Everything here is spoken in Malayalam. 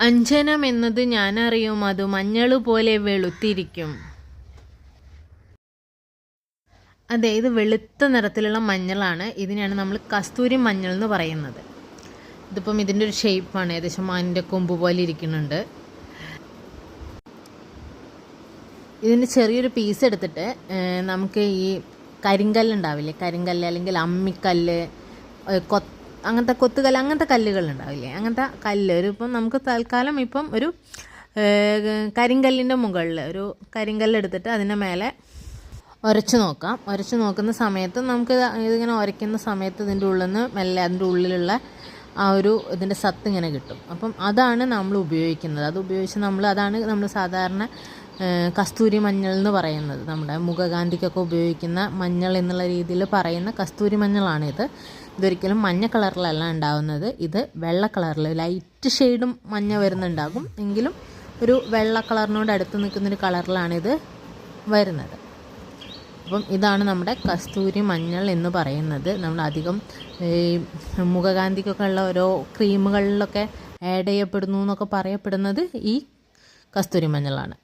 അഞ്ജനം എന്നത് ഞാനറിയും, അത് മഞ്ഞൾ പോലെ വെളുത്തിരിക്കും. അതെ, ഇത് വെളുത്ത നിറത്തിലുള്ള മഞ്ഞളാണ്. ഇതിനാണ് നമ്മൾ കസ്തൂരി മഞ്ഞൾ എന്ന് പറയുന്നത്. ഇതിപ്പം ഇതിൻ്റെ ഒരു ഷേപ്പാണ്, ഏകദേശം മാനിൻ്റെ കൊമ്പ് പോലെ ഇരിക്കുന്നുണ്ട്. ഇതിൻ്റെ ചെറിയൊരു പീസ് എടുത്തിട്ട് നമുക്ക് ഈ കരിങ്കല്ലുണ്ടാവില്ലേ, കരിങ്കല്ല് അല്ലെങ്കിൽ അമ്മിക്കല്ല്, അങ്ങനത്തെ കൊത്തുകല്ല്, അങ്ങനത്തെ കല്ലുകളുണ്ടാവില്ലേ, അങ്ങനത്തെ കല്ല് ഇപ്പം നമുക്ക് തൽക്കാലം ഇപ്പം ഒരു കരിങ്കല്ലിൻ്റെ മുകളിൽ ഒരു കരിങ്കല്ലെടുത്തിട്ട് അതിൻ്റെ മേലെ ഉരച്ച് നോക്കാം. ഉരച്ച് നോക്കുന്ന സമയത്ത് നമുക്ക് ഇതിങ്ങനെ ഉരയ്ക്കുന്ന സമയത്ത് ഇതിൻ്റെ ഉള്ളിൽ നിന്ന് മെല്ലെ അതിൻ്റെ ഉള്ളിലുള്ള ആ ഒരു ഇതിൻ്റെ സത്ത് ഇങ്ങനെ കിട്ടും. അപ്പം അതാണ് നമ്മൾ ഉപയോഗിക്കുന്നത്. അത് ഉപയോഗിച്ച് അതാണ് നമ്മൾ സാധാരണ കസ്തൂരി മഞ്ഞൾ എന്ന് പറയുന്നത്. നമ്മുടെ മുഖകാന്തിക്കൊക്കെ ഉപയോഗിക്കുന്ന മഞ്ഞൾ എന്നുള്ള രീതിയിൽ പറയുന്ന കസ്തൂരി മഞ്ഞളാണിത്. ഇതൊരിക്കലും മഞ്ഞ കളറിലല്ല ഉണ്ടാകുന്നത്. ഇത് വെള്ള കളറിൽ ലൈറ്റ് ഷെയ്ഡും മഞ്ഞ വരുന്നുണ്ടാകും, എങ്കിലും ഒരു വെള്ള കളറിനോട് അടുത്ത് നിൽക്കുന്നൊരു കളറിലാണിത് വരുന്നത്. അപ്പം ഇതാണ് നമ്മുടെ കസ്തൂരി മഞ്ഞൾ എന്ന് പറയുന്നത്. നമ്മൾ അധികം ഈ മുഖകാന്തിക്കൊക്കെ ഉള്ള ഓരോ ക്രീമുകളിലൊക്കെ ആഡ് ചെയ്യപ്പെടുന്നു എന്നൊക്കെ പറയപ്പെടുന്നത് ഈ കസ്തൂരി മഞ്ഞളാണ്.